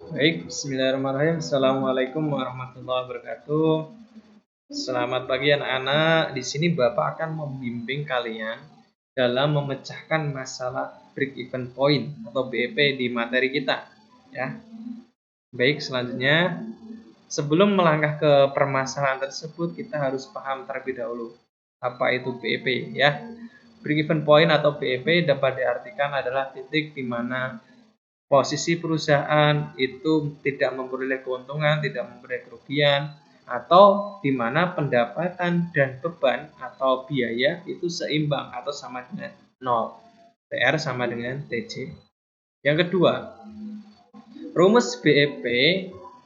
Baik, bismillahirrahmanirrahim. Assalamualaikum warahmatullahi wabarakatuh. Selamat pagi anak-anak. Di sini Bapak akan membimbing kalian dalam memecahkan masalah break even point atau BEP di materi kita, ya. Baik, selanjutnya sebelum melangkah ke permasalahan tersebut, kita harus paham terlebih dahulu apa itu BEP, ya. Break even point atau BEP dapat diartikan adalah titik di mana posisi perusahaan itu tidak memperoleh keuntungan, tidak memperoleh kerugian, atau di mana pendapatan dan beban atau biaya itu seimbang atau sama dengan 0. TR sama dengan TC. Yang kedua, rumus BEP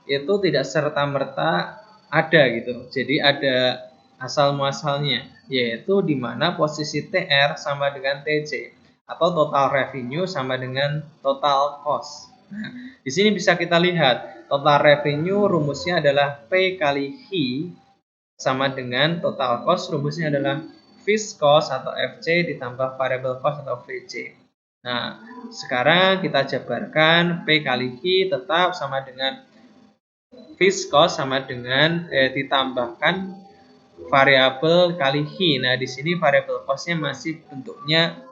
itu tidak serta-merta ada gitu. Jadi ada asal muasalnya, yaitu di mana posisi TR sama dengan TC atau total revenue sama dengan total cost. Nah, di sini bisa kita lihat total revenue rumusnya adalah P kali V sama dengan total cost, rumusnya adalah fixed cost atau FC ditambah variable cost atau VC. Nah, sekarang kita jabarkan P kali Q tetap sama dengan fixed cost sama dengan ditambahkan variabel kali Q. Nah, di sini variabel costnya masih bentuknya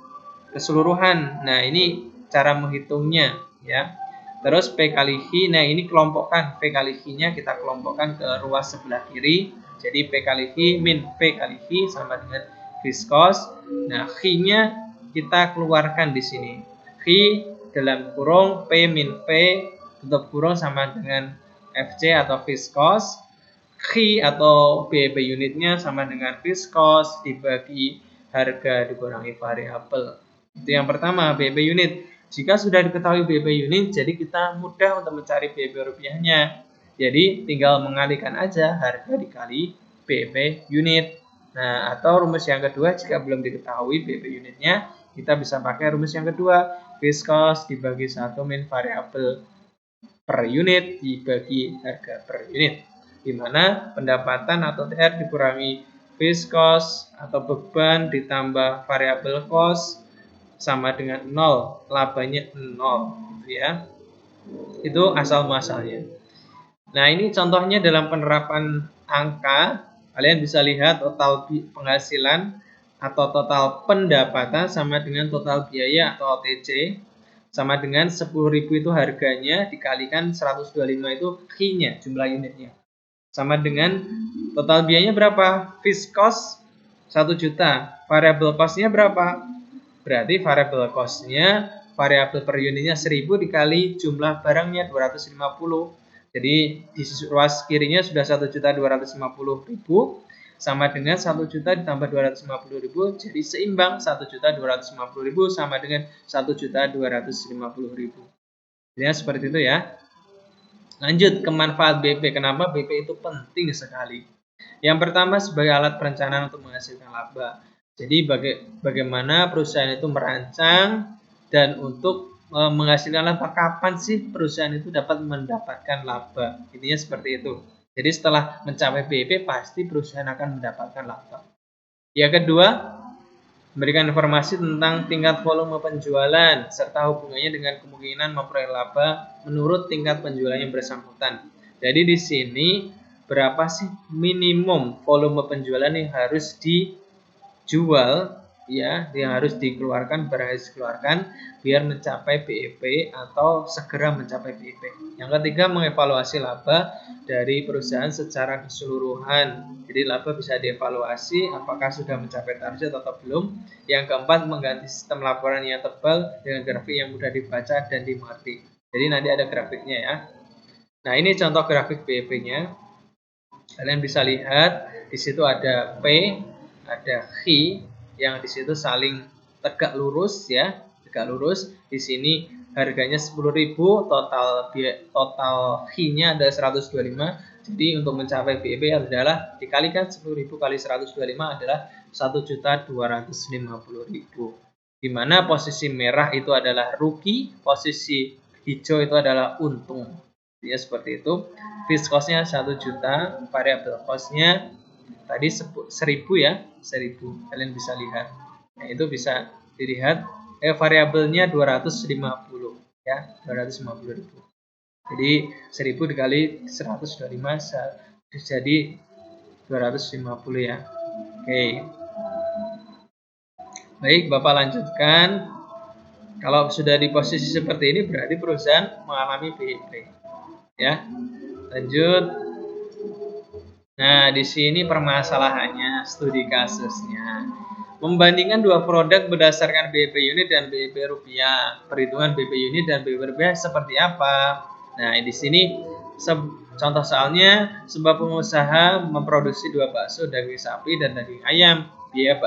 keseluruhan. Nah, ini cara menghitungnya, ya. Terus P kali Q, nah ini kelompokkan. P kali Q-nya kita kelompokkan ke ruas sebelah kiri. Jadi P kali Q min P kali Q sama dengan fixed cost. Nah, Q-nya kita keluarkan di sini. Q dalam kurung P min P tutup kurung sama dengan FC atau fixed cost. Q atau BEP unitnya sama dengan fixed cost dibagi harga dikurangi variabel. Itu yang pertama, BEP unit. Jika sudah diketahui BEP unit, jadi kita mudah untuk mencari BEP rupiahnya. Jadi tinggal mengalihkan aja harga dikali BEP unit. Nah, atau rumus yang kedua, jika belum diketahui BEP unitnya, kita bisa pakai rumus yang kedua, fixed cost dibagi 1 min variabel per unit dibagi harga per unit, di mana pendapatan atau TR dikurangi fixed cost atau beban ditambah variabel cost sama dengan 0, labanya 0, gitu ya. Itu asal muasalnya. Nah, ini contohnya dalam penerapan angka, kalian bisa lihat total penghasilan atau total pendapatan sama dengan total biaya atau TC sama dengan 10.000 itu harganya dikalikan 125 itu Q-nya, jumlah unitnya. Sama dengan total biayanya berapa? Fixed cost 1 juta. Variable cost-nya berapa? Berarti variable cost-nya, variabel per unitnya 1000 dikali jumlah barangnya 250. Jadi di ruas kirinya sudah 1.250.000 sama dengan 1 juta ditambah 250.000, jadi seimbang 1.250.000 sama dengan 1.250.000. Ya, seperti itu ya. Lanjut ke manfaat BP. Kenapa BP itu penting sekali? Yang pertama sebagai alat perencanaan untuk menghasilkan laba. Jadi bagaimana perusahaan itu merancang dan untuk menghasilkan laba, kapan sih perusahaan itu dapat mendapatkan laba. Intinya seperti itu. Jadi setelah mencapai BEP pasti perusahaan akan mendapatkan laba. Yang kedua, memberikan informasi tentang tingkat volume penjualan serta hubungannya dengan kemungkinan memperoleh laba menurut tingkat penjualan yang bersangkutan. Jadi di sini berapa sih minimum volume penjualan yang harus dijual, ya, yang harus dikeluarkan, barang harus dikeluarkan biar mencapai BEP atau segera mencapai BEP. Yang ketiga, mengevaluasi laba dari perusahaan secara keseluruhan. Jadi laba bisa dievaluasi apakah sudah mencapai target atau belum. Yang keempat, mengganti sistem laporan yang tebal dengan grafik yang mudah dibaca dan dimengerti. Jadi nanti ada grafiknya ya. Nah, ini contoh grafik BEP-nya. Kalian bisa lihat di situ ada P, ada Q yang di situ saling tegak lurus ya, tegak lurus. Di sini harganya 10.000, total Q-nya ada 125. Jadi untuk mencapai BEP adalah dikalikan 10.000 kali 125 adalah 1.250.000. Di mana posisi merah itu adalah rugi, posisi hijau itu adalah untung. Ya, seperti itu. Fixed cost-nya 1 juta, variable cost-nya tadi 1000 ya, 1000. Kalian bisa lihat. Nah, itu bisa dilihat variabelnya 250 ya, 250.000. Jadi 1000 dikali 125 jadi 250 ya. Oke. Baik, Bapak lanjutkan. Kalau sudah di posisi seperti ini berarti perusahaan mengalami BIP. Ya. Lanjut. Nah, di sini permasalahannya studi kasusnya. Membandingkan dua produk berdasarkan BIP unit dan BIP rupiah. Perhitungan BIP unit dan BIP rupiah seperti apa? Nah, di sini contoh soalnya sebuah pengusaha memproduksi 2 bakso daging sapi dan daging ayam. Biaya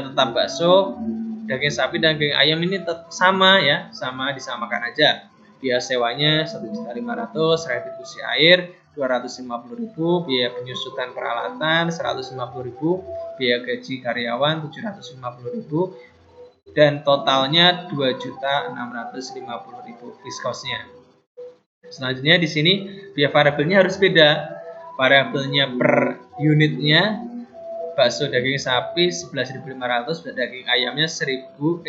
tetap bakso, daging sapi dan daging ayam ini tetap sama ya, disamakan aja. Biaya sewanya 1.500.000, retribusi air 250.000, biaya penyusutan peralatan 150.000, biaya gaji karyawan 750.000, dan totalnya 2.650.000 fiskosnya. Selanjutnya di sini biaya variabelnya harus beda. Variabelnya per unitnya bakso daging sapi 11.500, daging ayamnya 9.250.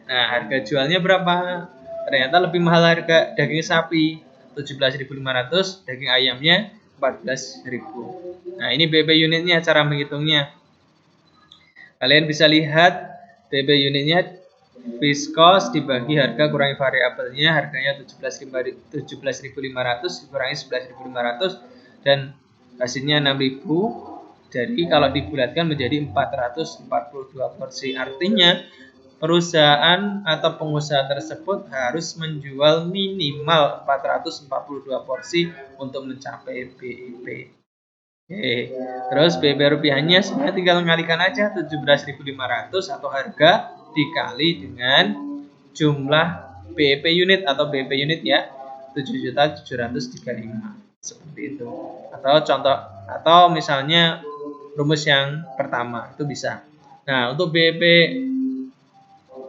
Nah, harga jualnya berapa? Ternyata lebih mahal harga daging sapi 17.500, daging ayamnya 14.000. Nah, ini BB unitnya cara menghitungnya. Kalian bisa lihat BB unitnya fiskos dibagi harga kurangi variabelnya, harganya 17.500 dikurangi 11.500 dan hasilnya 6.000. Jadi kalau dibulatkan menjadi 442 porsi. Artinya perusahaan atau pengusaha tersebut harus menjual minimal 442 porsi untuk mencapai BIP. Oke. Terus BIP rupiahnya sebenarnya tinggal mengalikan aja 17.500 atau harga dikali dengan jumlah BIP unit atau BIP unit ya 7.735 seperti itu. Atau misalnya rumus yang pertama itu bisa. Nah, untuk BIP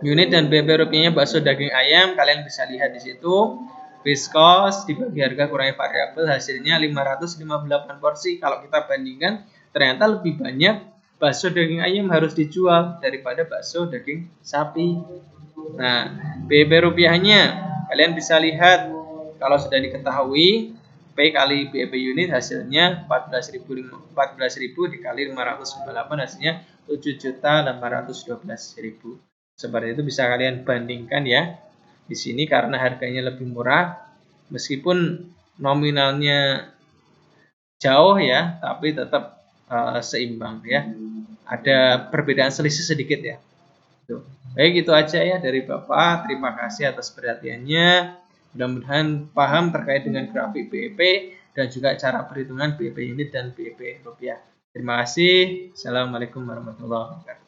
unit dan BIP rupiahnya bakso daging ayam kalian bisa lihat di situ. Fiskos dibagi harga kurangi variabel hasilnya 558 porsi. Kalau kita bandingkan ternyata lebih banyak bakso daging ayam harus dijual daripada bakso daging sapi. Nah, BIP rupiahnya kalian bisa lihat kalau sudah diketahui P kali BIP unit hasilnya 14.000 dikali 598 hasilnya 7.812.000. Seperti itu bisa kalian bandingkan ya. Di sini karena harganya lebih murah meskipun nominalnya jauh ya, tapi tetap seimbang ya. Ada perbedaan selisih sedikit ya. Tuh. Baik, itu aja ya dari Bapak. Terima kasih atas perhatiannya. Mudah-mudahan paham terkait dengan grafik BIP dan juga cara perhitungan BIP unit dan BIP rupiah. Terima kasih. Assalamualaikum warahmatullahi wabarakatuh.